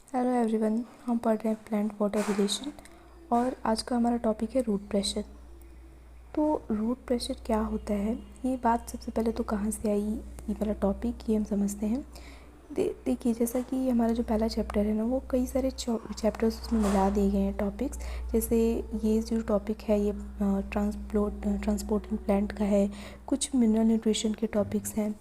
Hello everyone, हम पढ़ रहे हैं प्लांट वाटर रिलेशन और आज का हमारा टॉपिक है रूट प्रेशर। तो रूट प्रेशर क्या होता है, ये बात सबसे पहले तो कहाँ से आई, ये वाला टॉपिक ये हम समझते हैं। देखिए, जैसा कि हमारा जो पहला चैप्टर है ना, वो कई सारे चैप्टर्स उसमें मिला दिए गए हैं टॉपिक्स। जैसे ये जो टॉपिक है ये ट्रांसपोर्टिंग प्लांट का है, कुछ मिनरल न्यूट्रिशन के टॉपिक्स हैं,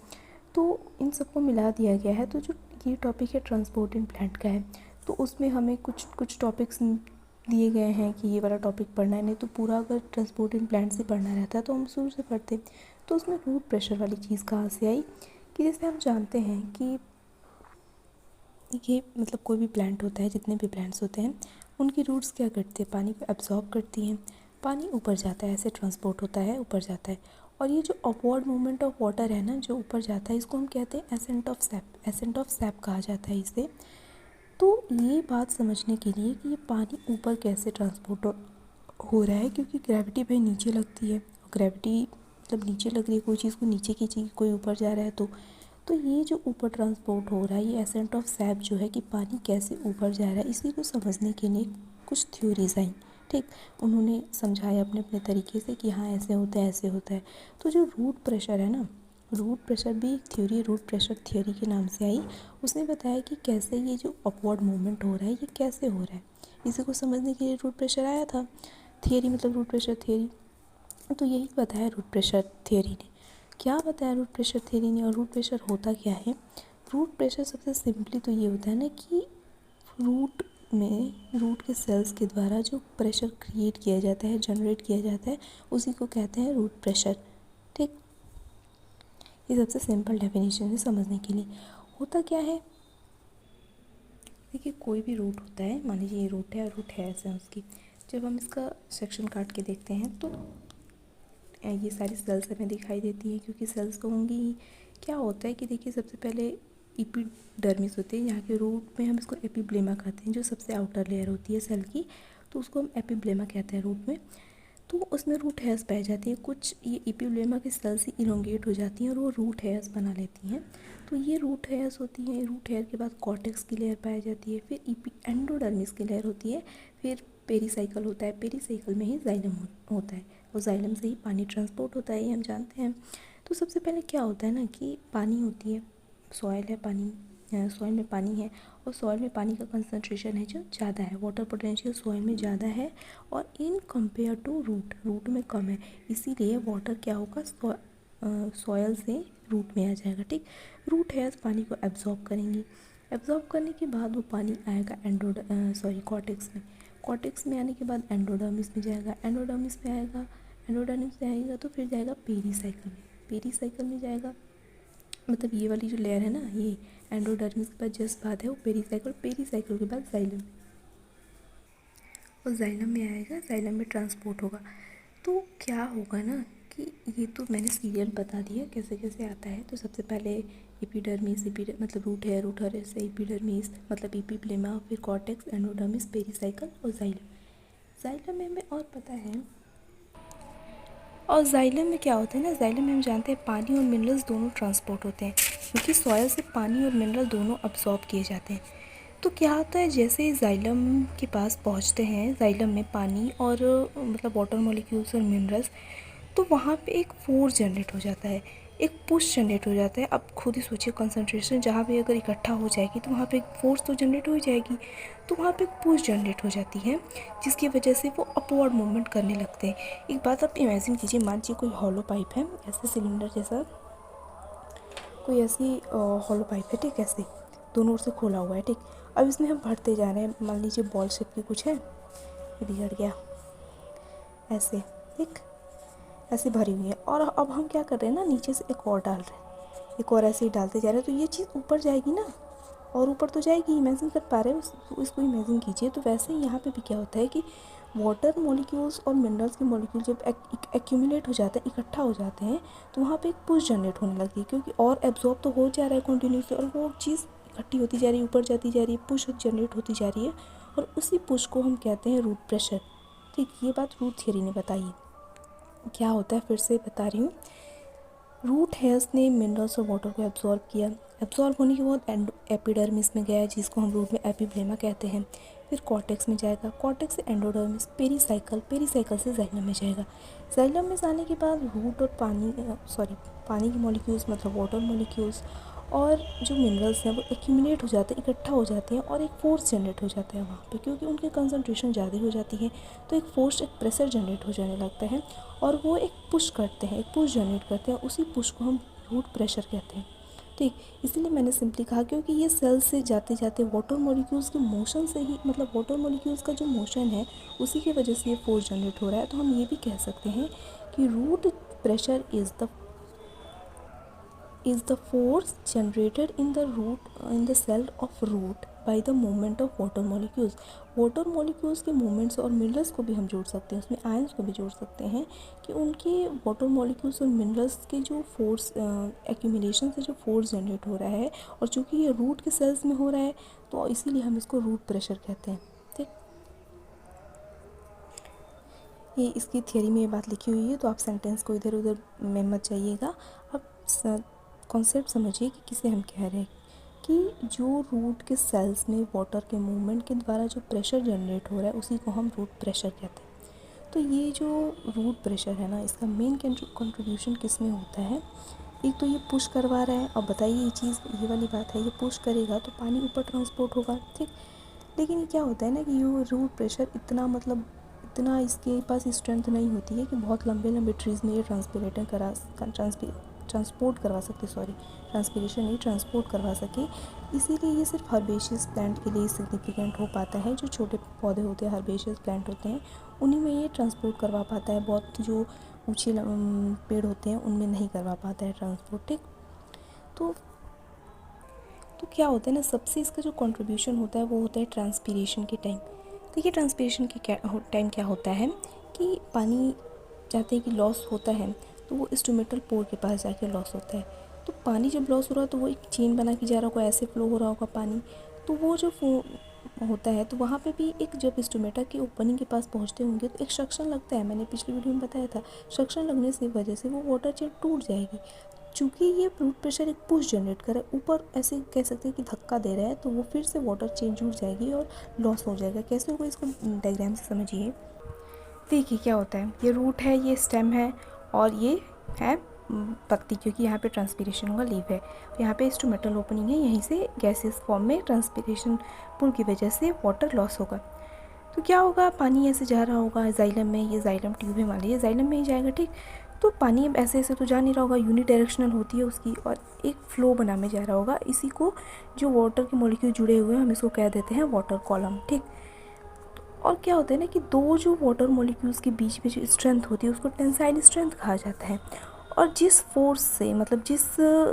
तो इन सबको मिला दिया गया है। तो जो ये टॉपिक है ट्रांसपोर्टिंग प्लांट का है, तो उसमें हमें कुछ टॉपिक्स दिए गए हैं कि ये वाला टॉपिक पढ़ना है। नहीं तो पूरा अगर ट्रांसपोर्टिंग प्लांट से पढ़ना रहता है तो हम शुरू से पढ़ते। तो उसमें रूट प्रेशर वाली चीज़ कहाँ से आई कि जैसे हम जानते हैं कि ये मतलब कोई भी प्लांट होता है, जितने भी प्लांट्स होते हैं उनकी रूट्स क्या करती है, पानी को एब्जॉर्ब करती हैं। पानी ऊपर जाता है, ऐसे ट्रांसपोर्ट होता है, ऊपर जाता है। और ये जो अपवर्ड मूवमेंट ऑफ वाटर है ना, जो ऊपर जाता है, इसको हम कहते हैं accent of SAP. Accent of SAP कहा जाता है इसे। तो ये बात समझने के लिए कि ये पानी ऊपर कैसे ट्रांसपोर्ट हो रहा है, क्योंकि ग्रेविटी भाई नीचे लगती है, और ग्रेविटी मतलब नीचे लग रही है, कोई चीज़ को नीचे खींचेगी, कोई ऊपर जा रहा है। तो ये जो ऊपर ट्रांसपोर्ट हो रहा है, ये एसेंट ऑफ सैप जो है कि पानी कैसे ऊपर जा रहा है, इसी को समझने के लिए कुछ थ्योरीज आई। ठीक, उन्होंने समझाया अपने अपने तरीके से कि हाँ ऐसे होता है, ऐसे होता है। तो जो रूट प्रेशर है ना, रूट प्रेशर भी एक थ्योरी, रूट प्रेशर थ्योरी के नाम से आई। उसने बताया कि कैसे ये जो अपवर्ड मूवमेंट हो रहा है, ये कैसे हो रहा है, इसी को समझने के लिए रूट प्रेशर आया था। थियरी मतलब रूट प्रेशर थियरी। तो यही बताया रूट प्रेशर थियरी ने। क्या बताया रूट प्रेशर थियरी ने, और रूट प्रेशर होता क्या है। रूट प्रेशर सबसे सिंपली तो ये होता है ना कि रूट के सेल्स के द्वारा जो प्रेशर क्रिएट किया जाता है, जनरेट किया जाता है, उसी को कहते हैं रूट प्रेशर। ठीक, ये सबसे सिंपल डेफिनेशन है समझने के लिए। होता क्या है, देखिए कोई भी रूट होता है, मान लीजिए ये रूट है और रूट है ऐसे उसकी। जब हम इसका सेक्शन काट के देखते हैं तो ये सारी सेल्स हमें दिखाई देती हैं, क्योंकि सेल्स तो होंगी ही। क्या होता है कि देखिए सबसे पहले एपिडर्मिस होती है, यहाँ के रूट में हम इसको एपिब्लेमा कहते हैं, जो सबसे आउटर लेयर होती है सेल की, तो उसको हम एपिब्लेमा कहते हैं रूट में। तो उसमें रूट हेयर्स पाई जाती हैं, कुछ ये एपिब्लेमा की सेल्स ही इलोंगेट हो जाती हैं और वो रूट हेयर्स बना लेती हैं। तो ये रूट हेयर्स होती हैं। रूट हेयर के बाद कॉर्टेक्स की लेयर पाई जाती है, फिर एंडोडर्मिस की लेयर होती है, फिर पेरीसाइकिल होता है। पेरीसाइकिल में ही जाइलम होता है, और जाइलम से ही पानी ट्रांसपोर्ट होता है, ये हम जानते हैं। तो सबसे पहले क्या होता है ना कि पानी होती है, सॉइल है, पानी सॉइल में पानी है, और सॉइल में पानी का कंसंट्रेशन है जो ज़्यादा है, वाटर पोटेंशियल सॉइल में ज़्यादा है, और इन कंपेयर टू रूट में कम है। इसीलिए वाटर क्या होगा, सॉइल से रूट में आ जाएगा। ठीक, रूट हेयर्स पानी को एब्जॉर्ब करेंगी। एब्जॉर्ब करने के बाद वो पानी आएगा कॉर्टेक्स में। कॉर्टेक्स में आने के बाद एंडोडर्मिस में जाएगा, एंडोडर्मिस में आएगा, एंडोडर्मिस में आएगा तो फिर जाएगा पेरीसाइकिल में। पेरीसाइकिल में जाएगा, मतलब ये वाली जो लेयर है ना, ये एंडोडर्मिस के बाद जस्ट बाद है वो पेरीसाइकिल। पेरीसाइकिल के बाद जाइलम, और जाइलम में आएगा, जाइलम में ट्रांसपोर्ट होगा। तो क्या होगा ना कि ये तो मैंने सीरियल बता दिया कैसे कैसे आता है। तो सबसे पहले एपिडर्मिस, मतलब रूट हेयर से एपिडर्मिस मतलब एपिब्लेमा, फिर कॉर्टेक्स, एंडोडर्मिस, पेरीसाइकिल और जाइलम। जाइलम में हमें और पता है, और जाइलम में क्या होता है ना, जाइलम में हम जानते हैं पानी और मिनरल्स दोनों ट्रांसपोर्ट होते हैं, क्योंकि सॉयल से पानी और मिनरल दोनों अब्सॉर्ब किए जाते हैं। तो क्या होता है, जैसे ही जाइलम के पास पहुंचते हैं, जाइलम में पानी और मतलब वाटर मॉलिक्यूल्स और मिनरल्स, तो वहाँ पे एक फोर्स जनरेट हो जाता है, एक पुश जनरेट हो जाता है। अब खुद ही सोचिए, कंसंट्रेशन जहाँ पे अगर इकट्ठा हो जाएगी तो वहाँ पे एक फोर्स तो जनरेट हो जाएगी, तो वहाँ पे एक पुश जनरेट हो जाती है, जिसकी वजह से वो अपवर्ड मूवमेंट करने लगते हैं। एक बात आप इमेजिन कीजिए, मान लीजिए कोई हॉलो पाइप है, ऐसे सिलेंडर जैसा कोई ऐसी हॉलो पाइप है, ठीक, ऐसे दोनों ओर से खोला हुआ है। ठीक, अब इसमें हम भरते जा रहे हैं, मान लीजिए बॉल शेप की कुछ है, ये बिगड़ गया ऐसे। ठीक, ऐसे भरी हुई है, और अब हम क्या कर रहे हैं ना, नीचे से एक और डाल रहे हैं, एक और ऐसे ही डालते जा रहे हैं, तो ये चीज़ ऊपर जाएगी ना, और ऊपर तो जाएगी। इमेजिन कर पा रहे हो इसको, इमेजिन कीजिए। तो वैसे ही यहाँ पे भी क्या होता है कि वाटर मॉलिक्यूल्स और मिनरल्स के मॉलिक्यूल जब एक्यूमुलेट हो जाते हैं, इकट्ठा हो जाते हैं, तो वहाँ पे एक पुश जनरेट होने लगती है, क्योंकि और एब्जॉर्ब तो हो जा रहा है कंटिन्यूसली, और वो चीज़ इकट्ठी होती जा रही है, ऊपर जाती जा रही है, पुश जनरेट होती जा रही है, और उसी पुश को हम कहते हैं रूट प्रेशर। ठीक, ये बात रूट थियरी ने बताई है। क्या होता है, फिर से बता रही हूँ। रूट हेयर्स ने मिनरल्स और वाटर को एब्जॉर्ब किया, एब्जॉर्ब होने के बाद एपिडर्मिस में गया, जिसको हम रूट में एपिब्लेमा कहते हैं। फिर कॉर्टेक्स में जाएगा, कॉर्टेक्स से एंडोडर्मिस, पेरीसाइकल, पेरीसाइकल से जाइलम में जाएगा। जाइलम में जाने के बाद रूट और पानी के मॉलिक्यूल्स मतलब वाटर मॉलिक्यूल्स और जो मिनरल्स हैं वो एक्यूमुलेट हो जाते हैं, इकट्ठा हो जाते हैं और एक फोर्स जनरेट हो जाता है वहाँ पे, क्योंकि उनकी कंसंट्रेशन ज़्यादा हो जाती है तो एक फोर्स, एक प्रेशर जनरेट हो जाने लगता है और वो एक पुश करते हैं, एक पुश जनरेट करते हैं। उसी पुश को हम रूट प्रेशर कहते हैं। ठीक, इसीलिए मैंने सिंपली कहा क्योंकि ये सेल से जाते जाते वाटर मॉलिक्यूल्स के मोशन से ही, मतलब वाटर मॉलिक्यूल्स का जो मोशन है उसी की वजह से ये फोर्स जनरेट हो रहा है। तो हम ये भी कह सकते हैं कि root pressure is the force generated in the cell of root by the movement of water molecules। Water molecules के मूवमेंट्स और मिनरल्स को भी हम जोड़ सकते हैं, उसमें आयंस को भी जोड़ सकते हैं कि उनके वाटर मॉलिक्यूल्स और मिनरल्स के जो फोर्स एक्यूमुलेशन से जो फोर्स जनरेट हो रहा है, और चूँकि ये रूट के सेल्स में हो रहा है तो इसीलिए हम इसको रूट प्रेशर कहते हैं। ठीक, ये इसकी थियरी में ये बात लिखी हुई है, तो आप सेंटेंस को इधर उधर में मत जाइएगा। अब कॉन्सेप्ट समझिए कि किसे हम कह रहे हैं कि जो रूट के सेल्स में वाटर के मूवमेंट के द्वारा जो प्रेशर जनरेट हो रहा है उसी को हम रूट प्रेशर कहते हैं। तो ये जो रूट प्रेशर है ना, इसका मेन कंट्रीब्यूशन किस में होता है? एक तो ये पुश करवा रहा है। अब बताइए ये चीज़, ये वाली बात है, ये पुश करेगा तो पानी ऊपर ट्रांसपोर्ट होगा। ठीक, लेकिन ये क्या होता है ना कि ये रूट प्रेशर इतना इसके पास स्ट्रेंथ नहीं होती है कि बहुत लंबे लंबे ट्रीज़ में ये ट्रांसपोर्ट करवा सके। इसीलिए ये सिर्फ हर्बेशियस प्लांट के लिए सिग्निफिकेंट हो पाता है। जो छोटे पौधे होते हैं, हर्बेशियस प्लांट होते हैं, उन्हीं में ये ट्रांसपोर्ट करवा पाता है। बहुत जो ऊंचे पेड़ होते हैं उनमें नहीं करवा पाता है ट्रांसपोर्ट। ठीक, तो क्या होता है ना, सबसे इसका जो कंट्रीब्यूशन होता है वो होता है ट्रांसपीरेशन के टाइम। देखिए ट्रांसपीरेशन के टाइम क्या होता है कि पानी चाहते हैं कि लॉस होता है तो वो स्टोमेटल पोर के पास जाके लॉस होता है। तो पानी जब लॉस हो रहा है तो वो एक चेन बना के जा रहा होगा, ऐसे फ्लो हो रहा होगा पानी। तो वो जो होता है तो वहाँ पे भी एक, जब स्टोमेटा के ओपनिंग के पास पहुँचते होंगे तो एक सक्शन लगता है। मैंने पिछले वीडियो में बताया था, सक्शन लगने से वजह से वो वाटर चेन टूट जाएगी। चूँकि ये रूट प्रेशर एक पुश जनरेट करे ऊपर, ऐसे कह सकते हैं कि धक्का दे रहा है, तो वो फिर से वाटर चेन जुड़ जाएगी और लॉस हो जाएगा। कैसे होगा इसको डायग्राम से समझिए। देखिए क्या होता है, ये रूट है, ये स्टेम है और ये है पत्ती, क्योंकि यहाँ पे ट्रांसपीरेशन होगा, लीव है। यहाँ पे इंस्ट्रूमेंटल ओपनिंग है, यहीं से गैसेस फॉर्म में ट्रांसपीरेशन पुल की वजह से वाटर लॉस होगा। तो क्या होगा, पानी ऐसे जा रहा होगा जाइलम में, ये जाइलम ट्यूब है मान लीजिए, जाइलम में ही जाएगा। ठीक, तो पानी अब ऐसे ऐसे तो जा नहीं रहा होगा, यूनिडायरेक्शनल होती है उसकी, और एक फ्लो बना में जा रहा होगा। इसी को जो वाटर के मॉलिक्यूल जुड़े हुए हैं हम इसको कह देते हैं वाटर कॉलम। ठीक, और क्या होता है ना कि दो जो वाटर मॉलिक्यूल्स के बीच में जो स्ट्रेंथ होती है उसको टेंसाइल स्ट्रेंथ कहा जाता है। और जिस फोर्स से, मतलब जिस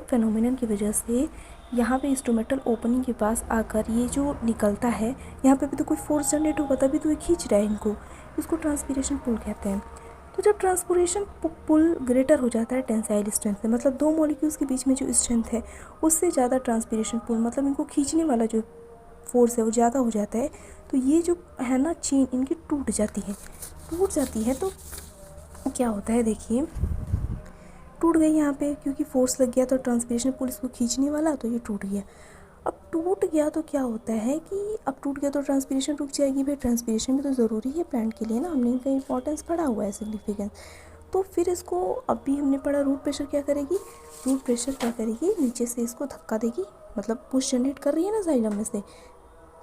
फेनोमेनन की वजह से यहाँ पे इंस्ट्रूमेंटल ओपनिंग के पास आकर ये जो निकलता है, यहाँ पे भी तो कोई फोर्स जनरेट होगा तभी तो ये खींच रहा है इनको, इसको ट्रांसपीरेशन पुल कहते हैं। तो जब ट्रांसपोरेशन पुल ग्रेटर हो जाता है टेंसाइल स्ट्रेंथ से, मतलब दो मॉलिक्यूल्स के बीच में जो स्ट्रेंथ है उससे ज़्यादा ट्रांसपीरेशन पुल, मतलब इनको खींचने वाला जो फोर्स है वो ज़्यादा हो जाता है, तो ये जो है ना चेन इनकी टूट जाती है। तो क्या होता है, देखिए टूट गई यहाँ पे, क्योंकि फोर्स लग गया तो ट्रांसपीरेशन पुल इसको खींचने वाला, तो ये टूट गया। अब टूट गया तो क्या होता है कि अब टूट गया तो ट्रांसपीरेशन रुक जाएगी। भाई ट्रांसपीरेशन भी तो ज़रूरी है प्लांट के लिए ना, हमने इनका इंपॉर्टेंस पढ़ा हुआ है, सिग्निफिकेंस। तो फिर इसको अभी हमने पढ़ा, रूट प्रेशर क्या करेगी, नीचे से इसको धक्का देगी, मतलब पुश जनरेट कर रही है ना जाइलम में से,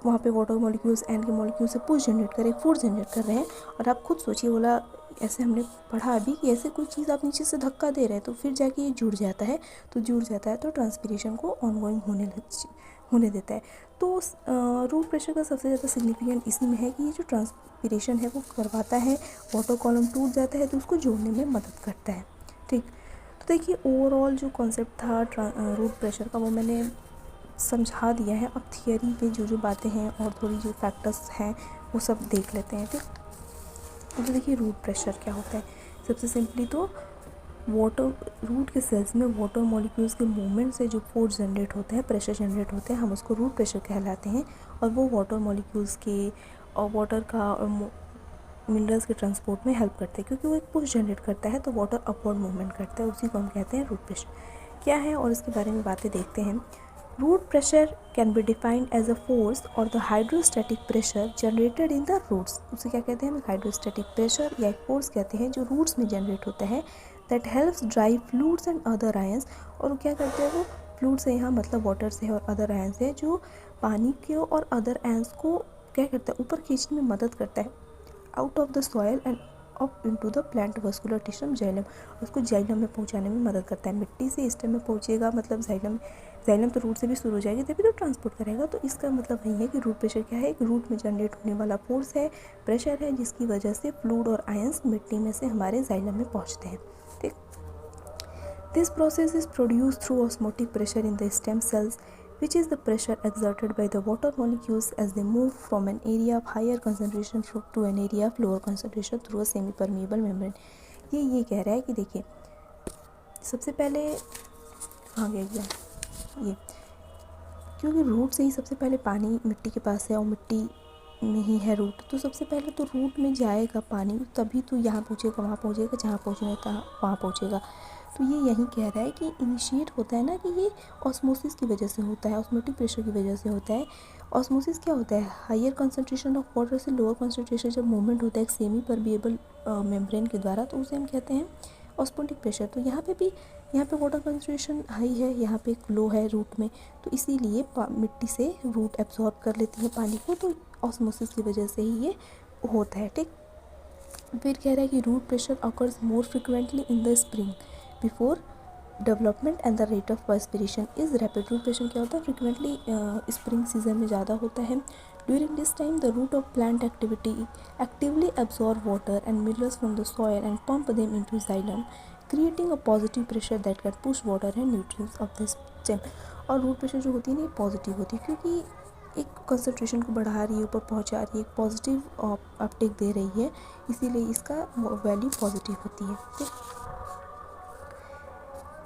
वहाँ पे वाटर मॉलिक्यूल्स एंड के मॉलिक्यूल से पुश जनरेट कर रहे हैं, फोर्स जनरेट कर रहे हैं। और आप खुद सोचिए, बोला ऐसे हमने पढ़ा अभी कि ऐसे कोई चीज़ आप नीचे से धक्का दे रहे हैं तो फिर जाके ये जुड़ जाता है, तो ट्रांसपीरेशन को ऑनगोइंग होने देता है। तो रूट प्रेशर का सबसे ज़्यादा सिग्निफिकेंट इसी में है कि ये जो ट्रांसपीरेशन है वो करवाता है, वाटर कॉलम टूट जाता है तो उसको जोड़ने में मदद करता है। ठीक, तो देखिए ओवरऑल जो कॉन्सेप्ट था रूट प्रेशर का वो मैंने समझा दिया है। अब थियरी पे जो बातें हैं और थोड़ी जो फैक्टर्स हैं वो सब देख लेते हैं। ठीक, तो देखिए रूट प्रेशर क्या होता है। सबसे सिंपली तो वाटर, रूट के सेल्स में वाटर मॉलिक्यूल्स के मूवमेंट से जो फोर्स जनरेट होते हैं, प्रेशर जनरेट होते हैं, हम उसको रूट प्रेशर कहलाते हैं। और वो वाटर मॉलिक्यूल्स के और वाटर का और मिनरल्स के ट्रांसपोर्ट में हेल्प करते हैं, क्योंकि वो एक पुश जनरेट करता है तो वाटर अपवर्ड मूवमेंट करता है, उसी को हम कहते हैं रूट प्रेशर क्या है। और इसके बारे में बातें देखते हैं। Root pressure can be defined as a force और the hydrostatic pressure generated in the roots. उसे क्या कहते हैं, हम हाइड्रोस्टैटिक प्रेशर या एक फोर्स कहते हैं जो रूट्स में जनरेट होता है, that helps drive fluids and other ions. और वो क्या करते हैं, वो फ्लूइड से यहाँ मतलब वाटर से है और अदर आयंस है, जो पानी के और अदर आयंस को क्या करता है, ऊपर खींचने में मदद करता है out of the soil and up into the plant vascular tissue xylem. उसको जाइलम में पहुंचाने में मदद करता है। मिट्टी से स्टेम में पहुंचेगा, मतलब जाइलम, जाइलम तो रूट से भी शुरू हो जाएगी तभी तो ट्रांसपोर्ट करेगा। तो इसका मतलब वही है कि रूट प्रेशर क्या है, एक रूट में जनरेट होने वाला फोर्स है, प्रेशर है, जिसकी वजह से फ्लूइड और आयंस मिट्टी में से हमारे जाइलम में पहुँचते हैं। ठीक, this process is produce through osmotic pressure in the stem cells, which is the pressure exerted by the water molecules as they move from an area of higher concentration to an area of lower concentration through a semi-permeable membrane। ये कह रहा है कि देखिए, सबसे पहले आ गया exam ये, क्योंकि रूट से ही सबसे पहले पानी मिट्टी के पास है और मिट्टी में ही है रूट, तो सबसे पहले तो रूट में जाएगा पानी, तभी तो यहाँ पहुँचेगा, वहाँ पहुँचेगा, जहाँ पहुँचना था वहाँ पहुँचेगा। तो ये यही कह रहा है कि इनिशिएट होता है ना, कि ये ऑस्मोसिस की वजह से होता है, ऑस्मोटिक प्रेशर की वजह से होता है। ऑस्मोसिस क्या होता है, हायर कंसंट्रेशन ऑफ वाटर से लोअर कंसंट्रेशन जब मूवमेंट होता है एक सेमी परमिएबल मेम्ब्रेन के द्वारा, तो उसे हम कहते हैं ऑस्मोटिक प्रेशर। तो यहाँ पे भी, यहाँ पे वाटर कंसंट्रेशन हाई है, यहाँ पे लो है रूट में, तो इसीलिए मिट्टी से रूट एब्जॉर्ब कर लेती है पानी को, तो ऑस्मोसिस की वजह से ही ये होता है। ठीक, फिर कह रहा है कि root pressure occurs more frequently in the spring before development and the rate of perspiration is rapid. Root pressure क्या होता है, फ्रिक्वेंटली स्प्रिंग सीजन में ज़्यादा होता है। During this time the root of plant actively absorb water and minerals from the soil and pump them into xylem, creating a positive pressure that can push water and nutrients of the stem। और root pressure जो होती है ना, ये positive होती है, क्योंकि एक कंसंट्रेशन को बढ़ा रही है, ऊपर पहुंचा रही है, एक पॉजिटिव अपटेक दे रही है, इसीलिए इसका वैल्यू पॉजिटिव होती है। ठीक,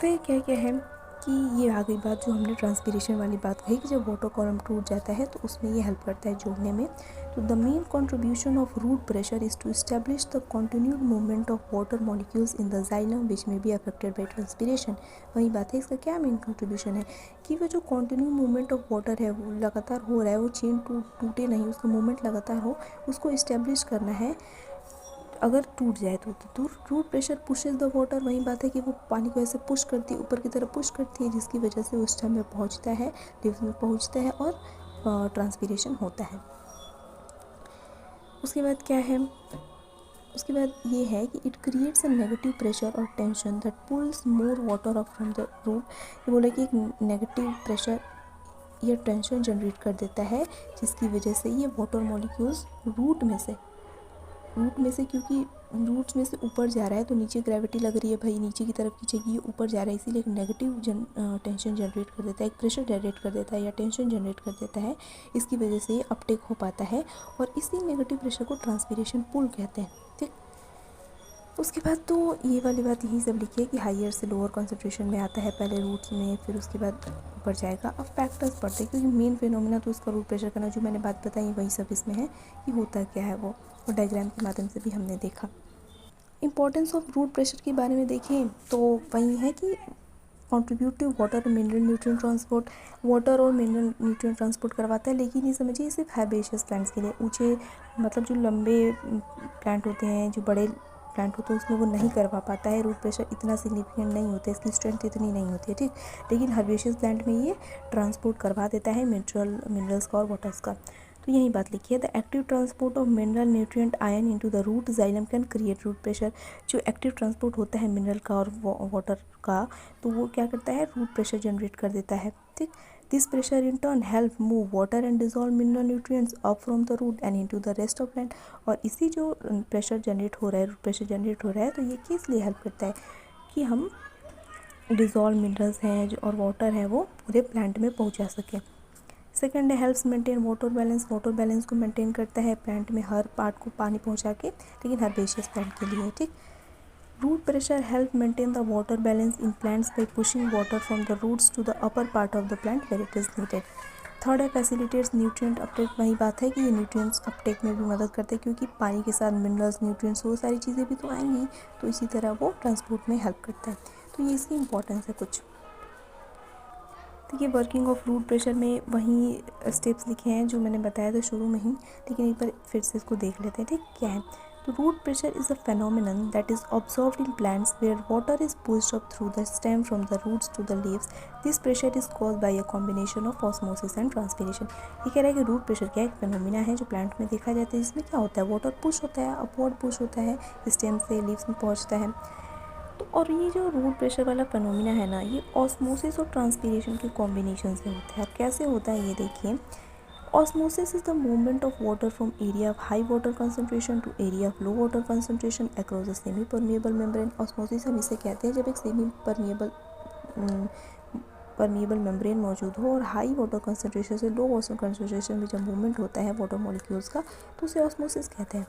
फिर क्या क्या है कि ये आ गई बात जो हमने ट्रांसपीरेशन वाली बात कही, कि जब वाटर कॉलम टूट जाता है तो उसमें ये हेल्प करता है जोड़ने में। तो the main contribution of root pressure is to establish the continued movement of water molecules in the xylem which may be affected by transpiration. वही बात है, इसका क्या मेन कंट्रीब्यूशन है कि वो जो कंटिन्यू मूवमेंट ऑफ वाटर है वो लगातार हो रहा है, वो चेन टूटे नहीं, उसका मूवमेंट लगातार हो, उसको इस्टेब्लिश करना है। अगर टूट जाए तो root pressure pushes the water, वही बात है कि वो पानी को ऐसे पुश करती है, ऊपर की तरफ पुश करती है, जिसकी वजह से उस टाइम में पहुंचता है, लीव्स में पहुंचता है और ट्रांसपीरेशन होता है। उसके बाद क्या है, उसके बाद ये है कि it creates a negative pressure और tension that pulls more water off from the root. ये बोला कि एक नेगेटिव प्रेशर या टेंशन जनरेट कर देता है, जिसकी वजह से ये वाटर मॉलिक्यूल्स रूट में से क्योंकि रूट्स में से ऊपर जा रहा है, तो नीचे ग्रेविटी लग रही है, भाई नीचे की तरफ खींचेगी, ये ऊपर जा रहा है, इसीलिए एक नेगेटिव टेंशन जनरेट कर देता है, एक प्रेशर जनरेट कर देता है या टेंशन जनरेट कर देता है, इसकी वजह से ये अपटेक हो पाता है, और इसी नेगेटिव प्रेशर को ट्रांसपीरेशन पुल कहते हैं। ठीक, उसके बाद तो ये वाली बात यही सब लिखी है कि हायर से लोअर कॉन्सेंट्रेशन में आता है पहले रूट्स में, फिर उसके बाद ऊपर जाएगा। अब फैक्टर्स पढ़ते हैं, क्योंकि मेन फिनोमिना तो इसका रूट प्रेशर करना, जो मैंने बात बताई वही सब इसमें है कि होता क्या है वो, और डायग्राम के माध्यम से भी हमने देखा। इम्पोर्टेंस ऑफ रूट प्रेशर के बारे में देखें तो वही है कि कॉन्ट्रीब्यूट टू वाटर और मिनरल न्यूट्रिएंट ट्रांसपोर्ट, वाटर और मिनरल न्यूट्रिएंट ट्रांसपोर्ट करवाता है, लेकिन ये समझिए सिर्फ हैर्बेशियस प्लांट्स के लिए। ऊँचे मतलब जो लंबे प्लांट होते हैं, जो बड़े प्लांट होते हैं, उसमें वो नहीं करवा पाता है, रूट प्रेशर इतना सिग्निफिकेंट नहीं होता है, इसकी स्ट्रेंथ इतनी नहीं होती है। ठीक, लेकिन हर्बेशियस प्लांट में ये ट्रांसपोर्ट करवा देता है मिनरल्स का और वाटर्स का। तो यही बात लिखी है, the active transport of mineral nutrient ion into the root xylem can create root pressure. जो एक्टिव ट्रांसपोर्ट होता है मिनरल का और वाटर का, तो वो क्या करता है, रूट प्रेशर जनरेट कर देता है। ठीक, this pressure in turn help move water and dissolve mineral nutrients up from the root and into the rest of plant. और इसी जो प्रेशर जनरेट हो रहा है, रूट प्रेशर जनरेट हो रहा है, तो ये किस लिए हेल्प करता है कि हम डिजॉल्व मिनरल्स हैं और वाटर है वो पूरे प्लांट में पहुंचा सकें। सेकेंड है helps maintain water balance, water balance को मेंटेन करता है प्लांट में हर पार्ट को पानी पहुंचा के, लेकिन हर्बेशियस प्लांट के लिए। ठीक, root pressure help maintain the water balance in plants by pushing water from the roots to the upper part of the plant where it is needed. Third है फैसिलिटेट्स न्यूट्रिएंट अपटेक, वही बात है कि ये nutrients Uptake में भी मदद करते हैं, क्योंकि पानी के साथ मिनरल्स, न्यूट्रिएंट्स, वो सारी चीज़ें भी तो आएंगी, तो इसी तरह वो ट्रांसपोर्ट में हेल्प करता है। तो ये इसकी इंपॉर्टेंस है कुछ। देखिए वर्किंग ऑफ रूट प्रेशर में वही स्टेप्स लिखे हैं जो मैंने बताया था शुरू में ही, लेकिन एक बार फिर से इसको देख लेते हैं। ठीक क्या है, तो root pressure is a phenomenon that is observed in plants where water is pushed up through the stem from the roots to the leaves. This pressure is caused by a combination of osmosis and transpiration. ये कह रहा है कि root pressure क्या है, एक phenomena है जो प्लांट में देखा जाता है, जिसमें क्या होता है, वाटर पुश होता है, अपवर्ड पुश होता है, स्टेम से लीव्स में पहुंचता है। तो और ये जो रूट प्रेशर वाला फेनोमिना है ना, ये ऑस्मोसिस और ट्रांसपीरेशन के कॉम्बिनेशन से होता है। अब कैसे होता है ये देखिए। Osmosis is the movement of water from area of high water concentration to area of low water concentration across a semi-permeable membrane. Osmosis हम इसे कहते हैं जब एक सेमी परमिएबल मेम्ब्रेन मौजूद हो और हाई वाटर कंसनट्रेशन से लो वाटर कंसनट्रेशन में जब मूवमेंट होता है वाटर मॉलिक्यूल्स का, तो उसे ऑस्मोसिस कहते हैं।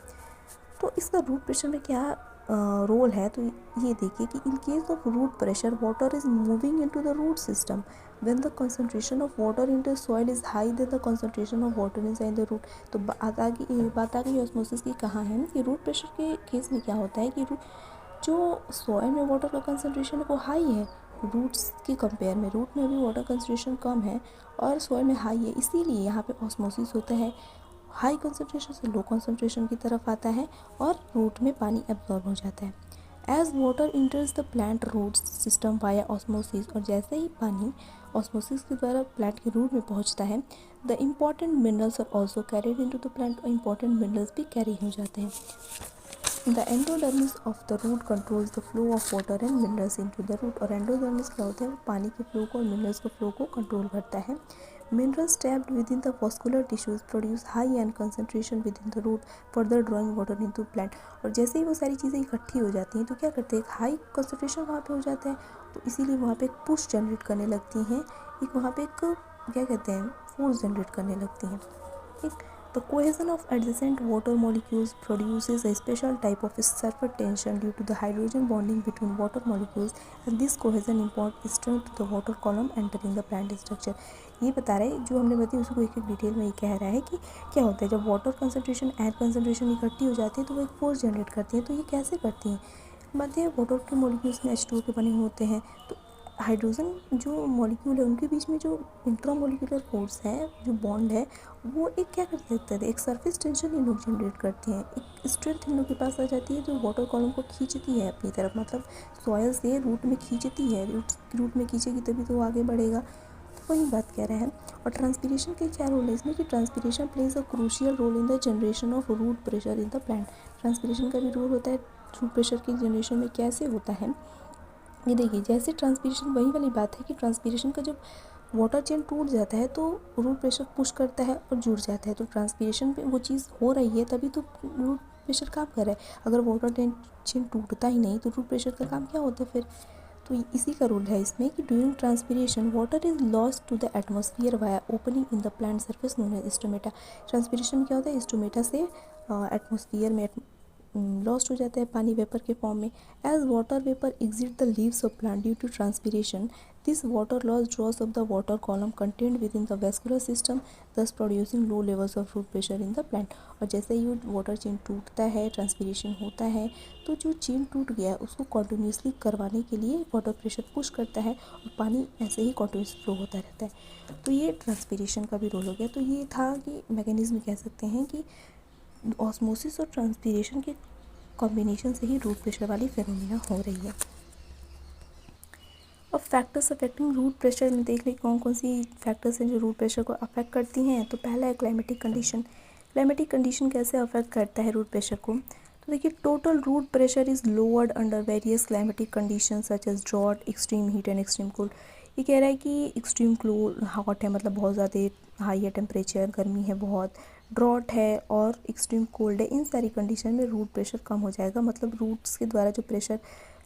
तो इसका रूट प्रेशर में क्या रोल है, तो ये देखिए कि in case of root pressure water is moving into the root system when the concentration of water in the soil is high than the concentration of water inside the root. तो बात आ गई osmosis की कहाँ है कि root pressure के case में क्या होता है कि जो सॉइल में वाटर का कंसंट्रेशन है वो हाई है रूट्स के कंपेयर में। रूट में भी वाटर कंसंट्रेशन कम है और सॉइल में हाई है, इसीलिए यहाँ पे ऑस्मोसिस होता है। हाई कंसंट्रेशन से लो कंसंट्रेशन की तरफ आता है और रूट में पानी एब्जॉर्ब हो जाता है। As water enters the plant root system via osmosis, और जैसे ही पानी ऑस्मोसिस के द्वारा प्लांट के रूट में पहुंचता है, the important minerals are also carried into the plant, और इम्पॉर्टेंट मिनरल्स भी कैरी हो जाते हैं। The endodermis of the root controls the flow of water and minerals into the root, और एंडोडर्मिस क्या होता है, वो पानी के फ्लो को और मिनरल्स के फ्लो को कंट्रोल करता है। Minerals trapped within the vascular tissues produce high ion concentration within the root, further drawing water into plant. और जैसे ही वो सारी चीज़ें इकट्ठी हो जाती हैं तो क्या करते हैं, एक हाई कंसनट्रेशन वहाँ पे हो जाता है, तो इसीलिए वहाँ पे एक पुश जनरेट करने लगती हैं, एक वहाँ पे एक क्या कहते हैं, फोर्स जनरेट करने लगती हैं। एक The cohesion of adjacent water molecules produces a special type of surface tension due to the hydrogen bonding between water molecules, and this cohesion imparts strength to the water column entering the plant structure. ये बता रहा है, जो हमने बताया उसको एक एक डिटेल में ये कह रहा है कि क्या होता है जब वाटर कंसनट्रेशन एयर कंसनट्रेशन इकट्ठी हो जाती है तो वो एक फोर्स जनरेट करती है। तो ये कैसे करती हैं, मध्य वाटर के मॉलिक्यूल्स में H2O के बने होते हैं, तो हाइड्रोजन जो मॉलिक्यूल है उनके बीच में जो इंट्रामोलिकुलर फोर्स है, जो बॉन्ड है, वो एक क्या कर सकते हैं, एक सरफेस टेंशन इन लोग जनरेट करते हैं, एक स्ट्रेंथ इन लोग के पास आ जाती है जो वाटर कॉलम को खींचती है अपनी तरफ, मतलब सॉयल से रूट में खींचती है, रूट में खींचेगी तभी तो वो आगे बढ़ेगा। तो वही बात कह रहे हैं। और ट्रांसपीरेशन के क्या रोल है इसमें कि transpiration plays a crucial role in the generation of root pressure in the plant. Transpiration का भी रोल होता है रूट प्रेशर की जनरेशन में। कैसे होता है ये देखिए, जैसे ट्रांसपीरेशन, वही वाली बात है कि ट्रांसपीरेशन का जब वाटर चेन टूट जाता है तो रूट प्रेशर पुश करता है और जुड़ जाता है, तो ट्रांसपीरेशन पे वो चीज़ हो रही है तभी तो रूट प्रेशर काम कर रहा है। अगर वाटर चेन टूटता ही नहीं तो रूट प्रेशर का काम क्या होता है फिर। तो इसी का रोल है इसमें कि during transpiration water is lost to the atmosphere via opening in the plant surface known as stomata. Transpiration में क्या होता है, स्टोमेटा से एटमॉस्फेयर में लॉस्ट हो जाता है पानी वेपर के फॉर्म में। As water vapour exit the leaves of plant due to transpiration, this water loss draws off the water column content within the vascular system, thus producing low levels of root pressure in the plant. और जैसे ही water chain टूटता है, transpiration होता है, तो जो chain टूट गया है उसको कॉन्टिन्यूसली करवाने के लिए वाटर प्रेशर पुश करता है और पानी ऐसे ही कॉन्टिन्यूस फ्लो होता रहता है। तो ये ट्रांसपीरेशन का भी रोल हो गया। तो ये था कि मैकेनिज्म कह सकते हैं कि ऑस्मोसिस और ट्रांसपीरेशन के कॉम्बिनेशन से ही रूट प्रेशर वाली फेनोमिना हो रही है। अब फैक्टर्स अफेक्टिंग रूट प्रेशर में देख लें कौन कौन सी फैक्टर्स हैं जो रूट प्रेशर को अफेक्ट करती हैं। तो पहला है क्लाइमेटिक कंडीशन। क्लाइमेटिक कंडीशन कैसे अफेक्ट करता है रूट प्रेशर को, तो देखिए total root pressure is lowered under various climatic condition such as drought, extreme heat and extreme cold. ये कह रहा है कि एक्सट्रीम हॉट है, मतलब बहुत ज़्यादा हाई है टेम्परेचर, गर्मी है बहुत, ड्रॉट है और एक्सट्रीम कोल्ड है। इन सारी कंडीशन में रूट प्रेशर कम हो जाएगा, मतलब रूट्स के द्वारा जो प्रेशर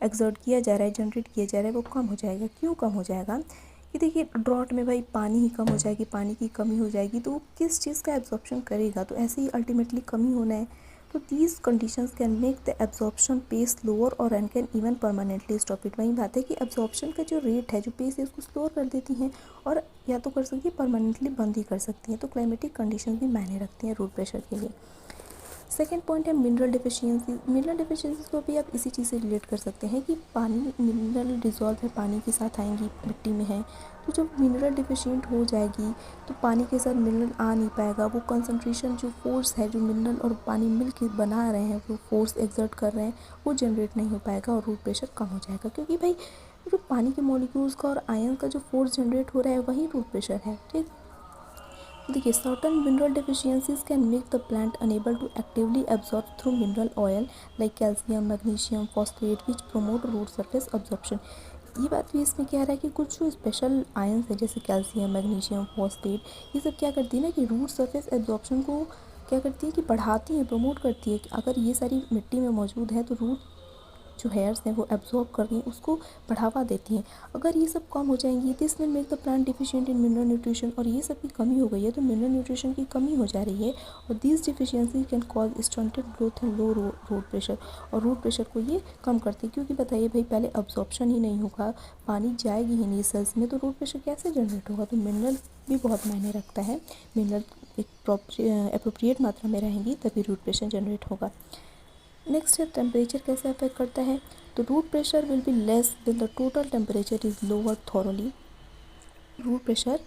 एक्सर्ट किया जा रहा है, जनरेट किया जा रहा है, वो कम हो जाएगा। क्यों कम हो जाएगा, कि देखिए ड्रॉट में भाई पानी ही कम हो जाएगी, पानी की कमी हो जाएगी, तो वो किस चीज़ का एब्जॉर्प्शन करेगा, तो ऐसे ही अल्टीमेटली कमी होना है। तो these conditions can make the absorption pace lower और and can even permanently stop it. वही बात है कि एब्जॉर्प्शन का जो रेट है, जो पेस है, उसको स्लोअर कर देती हैं और या तो कर सकती है परमानेंटली बंद ही कर सकती हैं। तो क्लाइमेटिक कंडीशन भी मायने रखती हैं रूट प्रेशर के लिए। सेकेंड पॉइंट है मिनरल डिफिशियंसी। मिनरल डिफिशियंसी को भी आप इसी चीज़ से रिलेट कर सकते हैं कि पानी, मिनरल डिजॉल्व है, पानी के साथ आएंगी, मिट्टी में है, तो जब मिनरल डिफिशियंट हो जाएगी तो पानी के साथ मिनरल आ नहीं पाएगा। वो कंसंट्रेशन, जो फोर्स है, जो मिनरल और पानी मिल के बना रहे हैं, वो फोर्स एक्सर्ट कर रहे हैं, वो जनरेट नहीं हो पाएगा और रूट प्रेशर कम हो जाएगा। क्योंकि भाई जो पानी के मॉलिक्यूल्स का और आयन का जो फोर्स जनरेट हो रहा है वही रूट प्रेशर है। ठीक, देखिए, certain mineral deficiencies can make the plant unable to actively absorb through mineral oil like calcium, magnesium, phosphate which promote root surface absorption. ये बात भी इसमें कह रहा है कि कुछ जो स्पेशल आयंस है जैसे कैल्शियम, मैग्नीशियम, फॉस्फेट, ये सब क्या करती है ना कि रूट सरफेस एब्जॉर्प्शन को क्या करती है कि बढ़ाती है, प्रमोट करती है। कि अगर ये सारी मिट्टी में मौजूद है तो रूट जो हेयर्स हैं वो एब्जॉर्ब कर रही हैं, उसको बढ़ावा देती हैं। अगर ये सब कम हो जाएंगी, this will make the plant deficient in mineral nutrition, और ये सब की कमी हो गई है तो मिनरल न्यूट्रिशन की कमी हो जा रही है, और this deficiency can cause stunted growth and low root pressure, और रूट प्रेशर को ये कम करती है। क्योंकि बताइए भाई, पहले अब्जॉर्प्शन ही नहीं होगा, पानी जाएगी ही नहीं सेल्स में, तो रूट प्रेशर कैसे जनरेट होगा। तो मिनरल भी बहुत मायने रखता है, मिनरल एक अप्रोप्रिएट मात्रा में रहेंगी तभी रूट प्रेशर जनरेट होगा। नेक्स्ट है टेम्परेचर कैसे अफेक्ट करता है। तो root pressure will be less when the total temperature is lower thoroughly. Root pressure,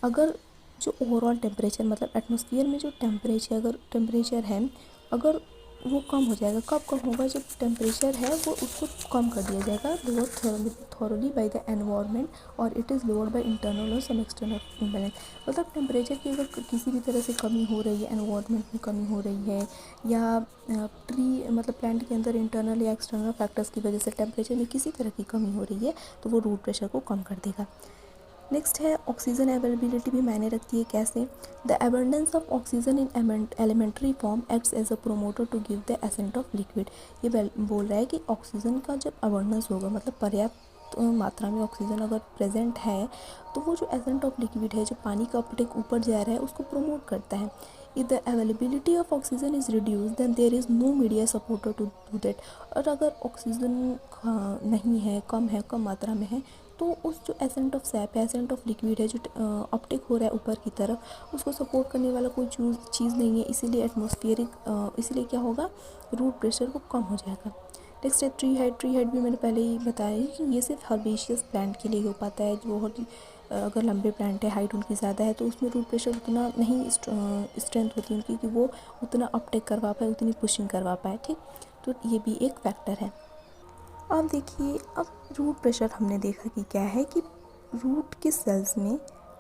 अगर जो ओवरऑल टेम्परेचर मतलब एटमॉस्फेयर में जो टेम्परेचर है, अगर वो कम हो जाएगा, कब कम होगा, जब टेम्परेचर है वो उसको कम कर दिया जाएगा lower thoroughly by the environment, और it is lower by internal और सम एक्सटर्नल इम्बैलेंस। मतलब टेम्परेचर की अगर किसी भी तरह से कमी हो रही है, एनवायरनमेंट में कमी हो रही है, या ट्री मतलब प्लांट के अंदर इंटरनल या एक्सटर्नल फैक्टर्स की वजह से टेम्परेचर में किसी तरह की कमी हो रही है, तो वो रूट प्रेशर को कम कर देगा। नेक्स्ट है ऑक्सीजन अवेलेबिलिटी भी मायने रखती है। कैसे, the abundance of oxygen in elementary form acts as a promoter to give the ascent of liquid. ये बोल रहा है कि ऑक्सीजन का जब अबंडेंस होगा, मतलब पर्याप्त मात्रा में ऑक्सीजन अगर प्रेजेंट है, तो वो जो एसेंट ऑफ लिक्विड है, जो पानी का अपटेक ऊपर जा रहा है, उसको प्रमोट करता है। If the availability of oxygen is reduce then there is no media supporter to do that. और अगर ऑक्सीजन नहीं है, कम मात्रा में है, तो उस जो एसेंट ऑफ सैप है, एसेंट ऑफ लिक्विड है, जो अपटेक हो रहा है ऊपर की तरफ, उसको सपोर्ट करने वाला कोई चीज़ नहीं है, इसीलिए इसीलिए क्या होगा, रूट प्रेशर वो कम हो जाएगा। नेक्स्ट है ट्री हाइट भी मैंने पहले ही बताया कि ये सिर्फ हर्बेशियस प्लांट के लिए हो पाता है। जो बहुत अगर लंबे प्लांट है, हाइट उनकी ज़्यादा है, तो उसमें रूट प्रेशर उतना नहीं स्ट्रेंथ होती उनकी कि वो उतना अपटेक करवा पाए, उतनी पुशिंग करवा पाए। ठीक, तो ये भी एक फैक्टर है। अब देखिए, अब रूट प्रेशर हमने देखा कि क्या है, कि रूट के सेल्स में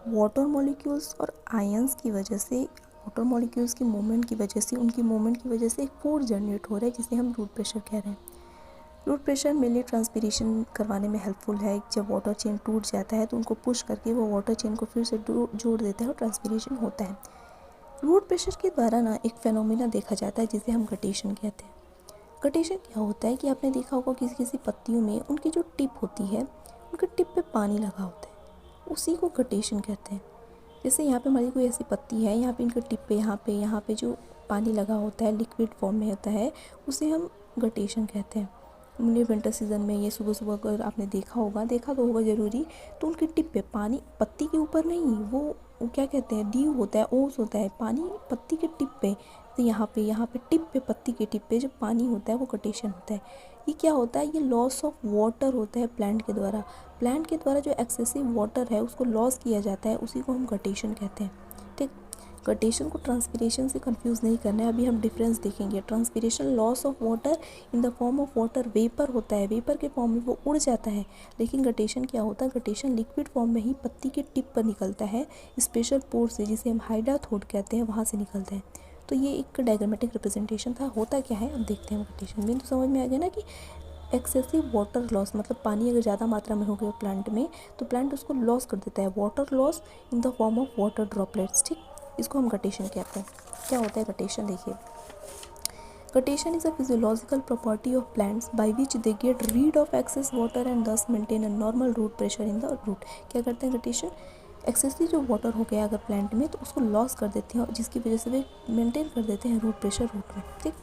वाटर मॉलिक्यूल्स और आयंस की वजह से, वाटर मॉलिक्यूल्स की मूवमेंट की वजह से, उनकी मूवमेंट की वजह से एक फोर्स जनरेट हो रहा है जिसे हम रूट प्रेशर कह रहे हैं। रूट प्रेशर मेनली ट्रांसपीरेशन करवाने में हेल्पफुल है। जब वाटर चेन टूट जाता है तो उनको पुश करके वो वाटर चेन को फिर से जोड़ देता है और ट्रांसपीरेशन होता है। रूट प्रेशर के द्वारा ना एक फेनोमेना देखा जाता है जिसे हम गटेशन कहते हैं। गटेशन क्या होता है कि आपने देखा होगा किसी किसी पत्तियों में उनकी जो टिप होती है, उनके टिप पे पानी लगा होता है, उसी को गटेशन कहते हैं। जैसे यहाँ पे हमारी कोई ऐसी पत्ती है, यहाँ पे इनके टिप पे यहाँ पे जो पानी लगा होता है, लिक्विड फॉर्म में होता है, उसे हम गटेशन कहते हैं। हमने विंटर सीजन में ये सुबह सुबह अगर आपने देखा तो होगा ज़रूरी, तो उनकी टिप पे पानी, पत्ती के ऊपर नहीं, वो क्या कहते हैं, ड्यू होता है, ओस होता है, पानी पत्ती के टिप पे। तो यहाँ पे टिप पे, पत्ती के टिप पे जो पानी होता है वो गटेशन होता है। ये क्या होता है, ये लॉस ऑफ वाटर होता है प्लांट के द्वारा जो एक्सेसिव वाटर है उसको लॉस किया जाता है, उसी को हम गटेशन कहते हैं। ठीक, गटेशन को ट्रांसपीरेशन से कंफ्यूज नहीं करना है, अभी हम डिफरेंस देखेंगे। Transpiration loss of water in the form of water vapour होता है, वेपर के फॉर्म में वो उड़ जाता है। लेकिन गटेशन क्या होता है, गटेशन लिक्विड फॉर्म में ही पत्ती के टिप पर निकलता है, स्पेशल पोर से, जिसे हम हाइड्राथोड कहते हैं, वहाँ से निकलता है। तो ये एक डायग्रामेटिक रिप्रेजेंटेशन था। होता क्या है अब देखते हैं गटेशन में। तो समझ में आ गया ना कि एक्सेसिव वाटर लॉस, मतलब पानी अगर ज़्यादा मात्रा में हो गया प्लांट में, तो प्लांट उसको लॉस कर देता है, water loss in the form of water droplets. ठीक, इसको हम गटेशन कहते हैं। क्या होता है गटेशन, देखिए, guttation is a physiological property of plants by which they get rid of excess water and thus maintain a normal root pressure in the root. क्या करते हैं गटेशन, एक्सेसिव जो वाटर हो गया अगर प्लांट में, तो उसको लॉस कर देते हैं, जिसकी वजह से वे मेंटेन कर देते हैं रूट प्रेशर रूट में। ठीक,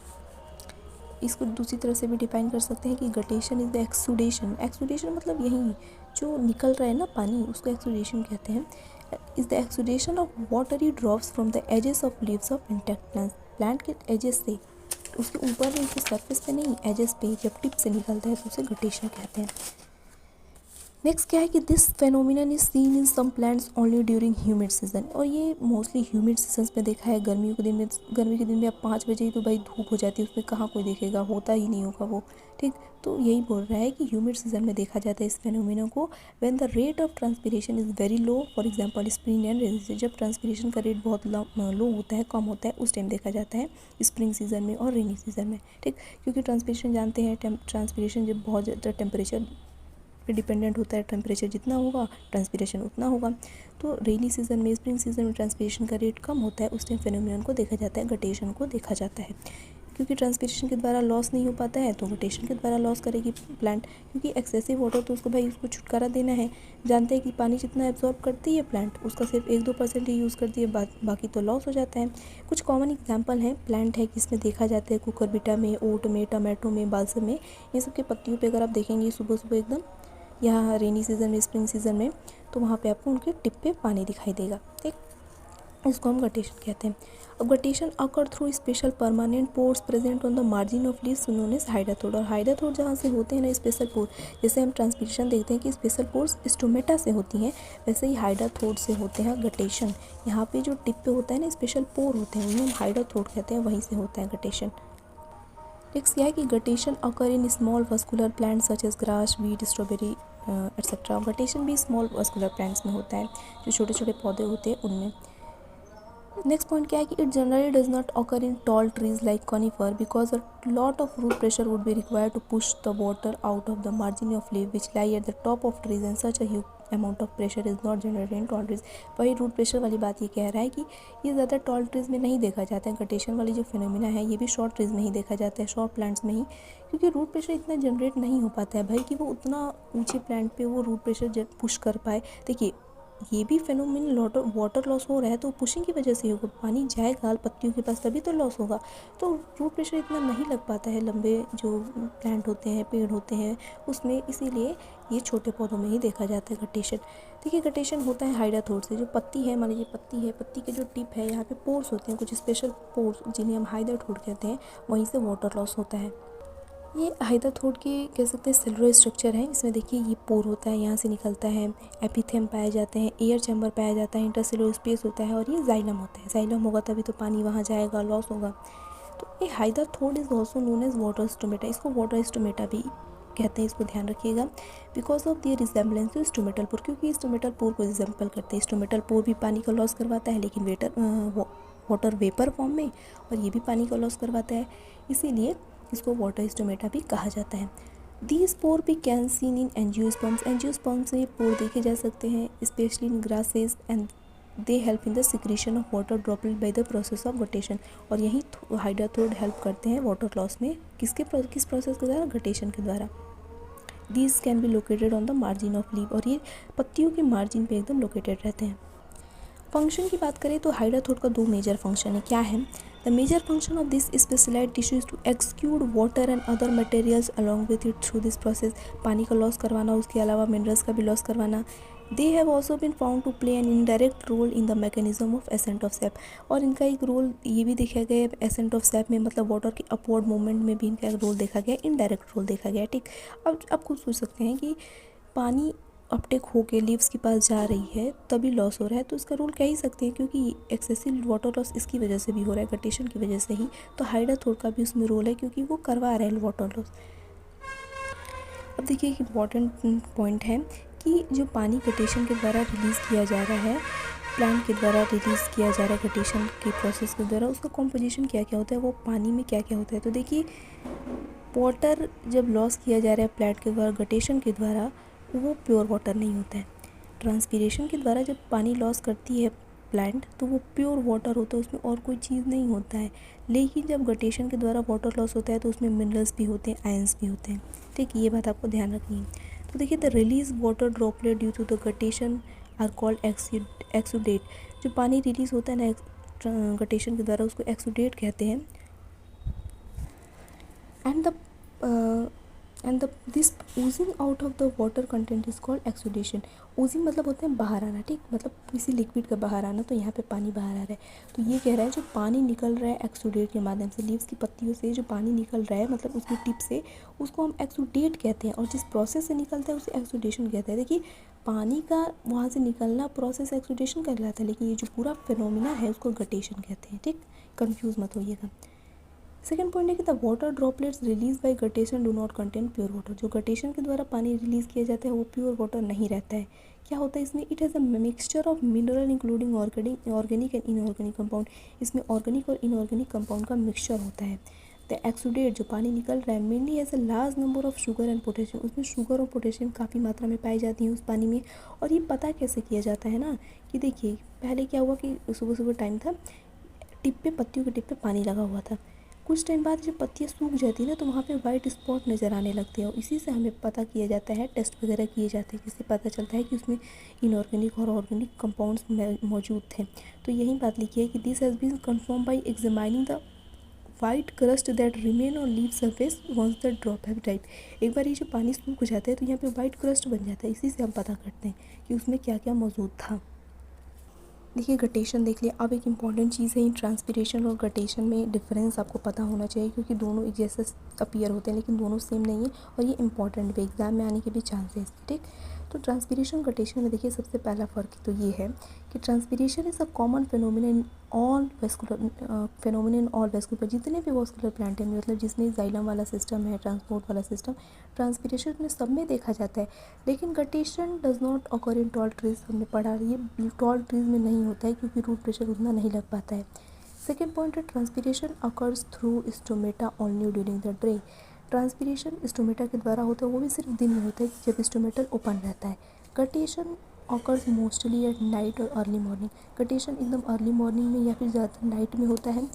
इसको दूसरी तरह से भी डिफाइन कर सकते हैं कि गटेशन इज द एक्सुडेशन मतलब यही जो निकल रहा है ना पानी, उसको एक्सुडेशन कहते हैं। Is the exudation of watery drops from the edges of leaves of intact plant के एजेस से उसके ऊपर में, उसके सरफेस पे नहीं, एजेस पे जब टिप से निकलता है तो उसे गटेशन कहते हैं। नेक्स्ट क्या है कि this phenomenon is seen in some plants only during humid season, और ये मोस्टली ह्यूमिड सीजन्स में देखा है। गर्मी के दिन में अब 5 बजे ही तो भाई धूप हो जाती है, उसमें कहाँ कोई देखेगा, होता ही नहीं होगा वो, ठीक। तो यही बोल रहा है कि ह्यूमिड सीजन में देखा जाता है इस फेनोमिना को। When the rate of transpiration is very low, for example spring and rainy season, जब ट्रांसपिरेशन का रेट बहुत लो होता है, कम होता है, उस टाइम देखा जाता है स्प्रिंग सीजन में और रेनी सीजन में, ठीक। क्योंकि ट्रांसपिरेशन जानते हैं, ट्रांसपिरेशन जब बहुत ज़्यादा टेम्परेचर पे डिपेंडेंट होता है, टेम्परेचर जितना होगा ट्रांसपिरेशन उतना होगा। तो रेनी सीजन में, स्प्रिंग सीजन में ट्रांसपिरेशन का रेट कम होता है, उस टाइम फेनोमेनन को देखा जाता है, गटेशन को देखा जाता है। क्योंकि ट्रांसपिरेशन के द्वारा लॉस नहीं हो पाता है तो गटेशन के द्वारा लॉस करेगी प्लांट, क्योंकि एक्सेसिव वाटर तो उसको छुटकारा देना है। जानते हैं कि पानी जितना एब्जॉर्ब करती है प्लांट, उसका सिर्फ 1-2% ही यूज़ करती है, बाकी तो लॉस हो जाता है। कुछ कॉमन एग्जाम्पल हैं प्लांट है जिसमें देखा जाता है कुकुरबिटा में, ओट में, टमाटो में, बालसम में, ये सब के पत्तियों पर अगर आप देखेंगे सुबह सुबह एकदम, यहाँ रेनी सीजन में, स्प्रिंग सीजन में, तो वहाँ पे आपको उनके टिप पे पानी दिखाई देगा, ठीक। इसको हम गटेशन कहते हैं। अब guttation occur through special permanent pores present on the margin of leaves known as hydathode, और हाइडाथोड जहाँ से होते हैं ना स्पेशल पोर, जैसे हम ट्रांसपिरेशन देखते हैं कि स्पेशल पोर्स स्टोमेटा से होती हैं, वैसे ही हाइडाथोड से होते हैं गटेशन। यहाँ पे जो टिप पे होता है ना स्पेशल पोर होते हैं, उन्हें हम हाइडाथोड कहते हैं, वहीं से होता है गटेशन। नेक्स्ट क्या है कि guttation occur in small vascular plants such as grass, wheat, strawberry etcetera. Guttation भी स्मॉल वस्कुलर प्लांट्स में होता है, जो छोटे छोटे पौधे होते हैं उनमें। नेक्स्ट पॉइंट क्या है कि it generally does not occur in tall trees like conifer because a lot of root pressure would be required to push the water out of the margin of leave which lie at the top of trees and such a huge amount of pressure is not generated in tall trees. वही root pressure वाली बात ये कह रहा है कि ये ज़्यादा टॉल ट्रीज में नहीं देखा जाता है। गटेशन वाली जो फिनोमिना है ये भी शॉर्ट ट्रीज में ही देखा जाता है, शॉर्ट प्लांट्स में ही, क्योंकि रूट प्रेशर इतना जनरेट नहीं हो पाता है भाई कि वो उतना ऊँचे प्लांट पे वो रूट प्रेशर पुश कर पाए। देखिए ये भी फेनोमेन वाटर लॉस हो रहा है तो पुशिंग की वजह से होगा, पानी जाएगा पत्तियों के पास तभी तो लॉस होगा। तो रूट प्रेशर इतना नहीं लग पाता है लंबे जो प्लांट होते हैं, पेड़ होते हैं उसमें, इसीलिए ये छोटे पौधों में ही देखा जाता है गटेशन। देखिए गटेशन होता है हाइडाथोड से। जो पत्ती है, मान लीजिए पत्ती है, पत्ती के जो टिप है यहाँ पे पोर्स होते हैं, कुछ स्पेशल पोर्स जिन्हें हम हाइडाथोड कहते हैं, वहीं से वाटर लॉस होता है। ये हाइडाथोड के कह सकते हैं सेलुलर स्ट्रक्चर है। इसमें देखिए ये पोर होता है, यहाँ से निकलता है, एपिथेम पाए जाते हैं, एयर चैम्बर पाया जाता है, इंटरसेलुलर स्पेस होता है, और ये जाइलम होता है। जाइलम होगा तभी तो पानी वहाँ जाएगा, लॉस होगा। तो ये hydathode is also known as water stomata, इसको वाटर स्टोमेटा भी कहते हैं, इसको ध्यान रखिएगा। Because of their resemblance to stomatal pore, क्योंकि स्टोमेटल पोर को रिजेंबल करते हैं। स्टोमेटल पोर भी पानी का लॉस करवाता है लेकिन वाटर वेपर फॉर्म में, और ये भी पानी का लॉस करवाता है, इसीलिए इसको वाटर स्टोमेटा भी कहा जाता है। दीज पोर भी can seen in angiosperms, angiosperms में पोर देखे जा सकते हैं, specially in grasses, and they help in the secretion of water droplet by the process of guttation. और यही हाइडाथोड हेल्प करते हैं वाटर लॉस में, किस प्रोसेस के द्वारा, गटेशन के द्वारा। These can be located on the margin of leave, और ये पत्तियों के मार्जिन पे एकदम लोकेटेड रहते हैं। फंक्शन की बात करें तो हाइडाथोड का 2 मेजर फंक्शन है। क्या है? The major function of this specialised tissue is to exude water and other materials along with it through this process. पानी का लॉस करवाना, उसके अलावा मिनरल्स का भी लॉस करवाना। They have also been found to play an indirect role in the mechanism of ascent of sap, और इनका एक रोल ये भी देखा गया है एसेंट ऑफ सैप में, मतलब वाटर के अपवर्ड मूवमेंट में भी इनका एक रोल देखा गया, इनडायरेक्ट रोल देखा गया, ठीक। अब आप खुद सोच सकते हैं कि पानी अपटेक होके लीव्स के पास जा रही है तभी लॉस हो रहा है, तो इसका रोल कह ही सकते हैं, क्योंकि एक्सेसिव वाटर लॉस इसकी वजह से भी हो रहा है, गटेशन की वजह से ही। तो हाइडाथोड का भी उसमें रोल है क्योंकि वो करवा रहे हैं वाटर लॉस। अब देखिए एक इम्पॉर्टेंट पॉइंट है कि जो पानी गटेशन के द्वारा रिलीज़ किया जा रहा है, प्लांट के द्वारा रिलीज़ किया जा रहा है गटेशन के प्रोसेस के द्वारा, उसका कॉम्पोजिशन क्या क्या होता है, वो पानी में क्या क्या होता है। तो देखिए वाटर जब लॉस किया जा रहा है प्लांट के द्वारा गटेशन के द्वारा, वो प्योर वाटर नहीं होता है। ट्रांसपीरेशन के द्वारा जब पानी लॉस करती है प्लांट तो वो प्योर वाटर होता है, उसमें और कोई चीज़ नहीं होता है। लेकिन जब गटेशन के द्वारा वाटर लॉस होता है तो उसमें मिनरल्स भी होते हैं, आयंस भी होते हैं, ठीक। ये बात आपको ध्यान रखनी है। तो देखिए the release water droplet due to the guttation are called exudate. जो पानी रिलीज़ होता है ना गटेशन के द्वारा, उसको एक्सुडेट कहते हैं। And the end this Ojing out of the water content is called exudation. Ojing मतलब होते हैं बाहर आना, ठीक, मतलब किसी लिक्विड का बाहर आना। तो यहाँ पे पानी बाहर आ रहा है, तो ये कह रहा है जो पानी निकल रहा है एक्सुडेट के माध्यम से, लीव्स की पत्तियों से जो पानी निकल रहा है मतलब उसकी टिप से, उसको हम एक्सुडेट कहते हैं। और जिस प्रोसेस से निकलता है उसे एक्सुडेशन कहते हैं। देखिए पानी का वहाँ से निकलना प्रोसेस एक्सुडेशन कहलाता है, लेकिन ये जो पूरा फिनोमिना है उसको गटेशन कहते हैं, ठीक, कंफ्यूज मत होइएगा। सेकेंड पॉइंट है कि the water droplets release by guttation do not contain pure water. जो गटेशन के द्वारा पानी रिलीज किया जाता है वो प्योर वाटर नहीं रहता है। क्या होता है इसमें? It has a mixture of mineral including organic and inorganic compound. इसमें ऑर्गेनिक और इनऑर्गेनिक कंपाउंड का मिक्सचर होता है। द एक्सुडेट जो पानी निकल रहा है mainly as a large number of sugar and potassium. उसमें शुगर और पोटेशियम काफ़ी मात्रा में पाई जाती हैं उस पानी में। और ये पता कैसे किया जाता है ना कि देखिए पहले क्या हुआ कि सुबह सुबह टाइम था, टिप पे, पत्तियों के टिप पे पानी लगा हुआ था। कुछ टाइम बाद जब पत्तियाँ सूख जाती है ना तो वहाँ पे वाइट स्पॉट नज़र आने लगते हैं, और इसी से हमें पता किया जाता है, टेस्ट वगैरह किए जाते हैं जिससे पता चलता है कि उसमें इनऑर्गेनिक और ऑर्गेनिक कंपाउंड्स मौजूद थे। तो यही बात लिखी है कि this has been confirm by examining the white crust that remain on leaf surface once the drop have dried. एक बार ये जो पानी सूख जाता है तो यहाँ पे वाइट क्रस्ट बन जाता है, इसी से हम पता करते हैं कि उसमें क्या क्या मौजूद था। देखिए गटेशन देख लिया। अब एक इम्पॉर्टेंट चीज़ है, इन ट्रांसपीरेशन और गटेशन में डिफरेंस आपको पता होना चाहिए, क्योंकि दोनों एक जैसे अपीयर होते हैं लेकिन दोनों सेम नहीं है, और ये इंपॉर्टेंट भी एग्जाम में आने के भी चांस है इसके, ठीक। तो ट्रांसपीरेशन गटेशन में देखिए सबसे पहला फ़र्क तो ये है कि transpiration is a common phenomena in all vascular, जितने भी वॉस्कुलर प्लांट हैं, मतलब जिसमें जाइलम वाला सिस्टम है, ट्रांसपोर्ट वाला सिस्टम, ट्रांसपीरेशन में सब में देखा जाता है। लेकिन guttation does not occur in tall trees, हमने पढ़ा, ये टॉल ट्रीज में नहीं होता है क्योंकि रूट प्रेशर उतना नहीं लग पाता है। सेकेंड पॉइंट है transpiration occurs through stomata only during the day. Transpiration stomata के द्वारा होता है, वो भी सिर्फ दिन में होता है जब स्टोमेटल ओपन रहता है। Guttation occurs mostly at night और अर्ली मॉर्निंग। गटेशन एकदम अर्ली मॉर्निंग में या फिर ज़्यादातर नाइट में होता है।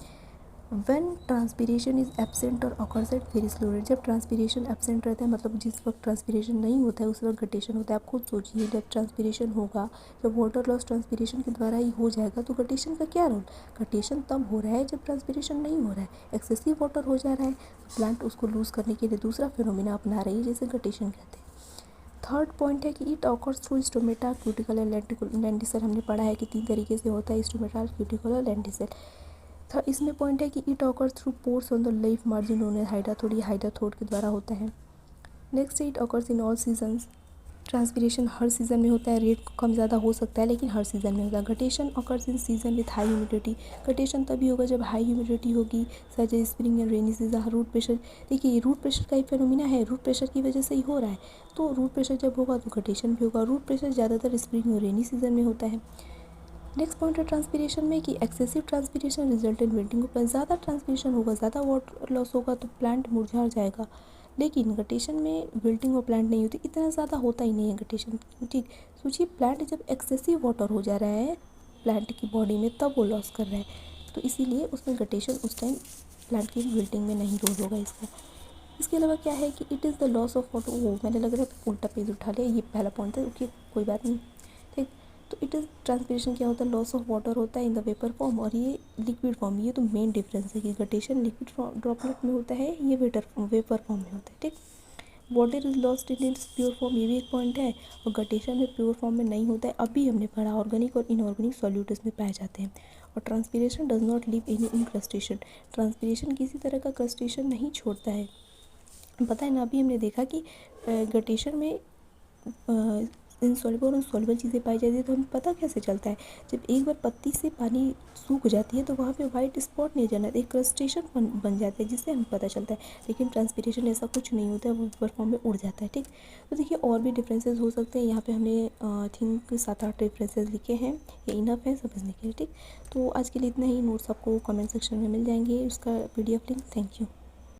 व्हेन ट्रांसपीरेशन इज़ एब्सेंट और occurs at very slow rate. जब ट्रांसपीरेशन एब्सेंट रहता है मतलब जिस वक्त ट्रांसपीरेशन नहीं होता है उस वक्त गटेशन होता है। आप खुद सोचिए जब ट्रांसपीरेशन होगा, जब वाटर लॉस ट्रांसपीरेशन के द्वारा ही हो जाएगा तो गटेशन का क्या रोल? गटेशन तब हो रहा है जब ट्रांसपीरेशन नहीं हो रहा है, एक्सेसिव वाटर हो जा रहा है, प्लांट उसको लूज़ करने के लिए दूसरा फिनोमिना अपना रही है जिसे गटेशन कहते हैं। थर्ड पॉइंट है कि it occurs through stomata, cuticle and लेंटिसल। हमने पढ़ा है कि 3 तरीके से होता है, स्टोमेटा, क्यूटिकल और लेंटिसल। इसमें पॉइंट है कि it occurs through pores on the leaf margin known as हाइड्राथोड, ये हाइड्राथोड के द्वारा होता है। Next it occurs in all seasons. Transpiration हर सीज़न में होता है, रेट कम ज़्यादा हो सकता है लेकिन हर सीज़न में होता है। Guttation occurs in season with high humidity. Guttation तभी होगा जब हाई ह्यूमिडिटी होगी, such as spring and rainy season. Root pressure, देखिए रूट प्रेशर का ही फेनोमिना है, रूट प्रेशर की वजह से ही हो रहा है, तो रूट प्रेशर जब होगा तो गटेशन भी होगा। रूट प्रेशर ज़्यादातर स्प्रिंग और रेनी सीजन में होता है। नेक्स्ट पॉइंट है ट्रांसपीरेशन में कि excessive transpiration result in wilting. ज़्यादा ट्रांसपीरेशन होगा, ज़्यादा वाटर लॉस होगा तो प्लांट मुरझा जाएगा, लेकिन गटेशन में विल्टिंग और प्लांट नहीं होती, इतना ज़्यादा होता ही नहीं है गटेशन, ठीक। सोचिए प्लांट जब एक्सेसिव वाटर हो जा रहा है प्लांट की बॉडी में तब वो लॉस कर रहा है, तो इसीलिए उसमें गटेशन उस टाइम प्लांट की विल्टिंग में नहीं रोल होगा इसका। इसके अलावा क्या है कि it is the loss of water. वो मैंने लग रहा है उल्टा पेज उठा लिया, ये पहला पॉइंट था, ओके कोई बात नहीं, ठीक। तो इट इज़ ट्रांसपीरेशन क्या होता है? लॉस ऑफ वाटर होता है इन द वेपर फॉर्म, और ये लिक्विड फॉर्म। ये तो मेन डिफरेंस है कि गटेशन लिक्विड ड्रॉपलेट में होता है, ये वेपर फॉर्म में होता है, ठीक। Water is lost in its pure form, ये भी एक पॉइंट है, और गटेशन में प्योर फॉर्म में नहीं होता है। अभी हमने पढ़ा ऑर्गेनिक और इनऑर्गेनिक सॉल्यूट इसमें पाए जाते हैं। और transpiration does not leave any incrustation. Transpiration किसी तरह का क्रस्टेशन नहीं छोड़ता है। पता है ना, अभी हमने देखा कि गटेशन में इनसॉल्युबल और सॉल्युबल चीज़ें पाई जाती है, तो हमें पता कैसे चलता है? जब एक बार पत्ती से पानी सूख जाती है तो वहाँ पे वाइट स्पॉट नहीं जाना, एक क्रस्टेशन बन जाता है जिससे हमें पता चलता है। लेकिन ट्रांसपीरेशन ऐसा कुछ नहीं होता है, वो वेपर फॉर्म में उड़ जाता है, ठीक। तो देखिए और भी डिफरेंसेस हो सकते हैं, यहाँ पे हमने आई थिंक 7-8 डिफरेंसेस लिखे हैं, ये इनफ है समझने के लिए, ठीक। तो आज के लिए इतना ही। नोट्स आपको कमेंट सेक्शन में मिल जाएंगे, उसका PDF लिंक। Thank you.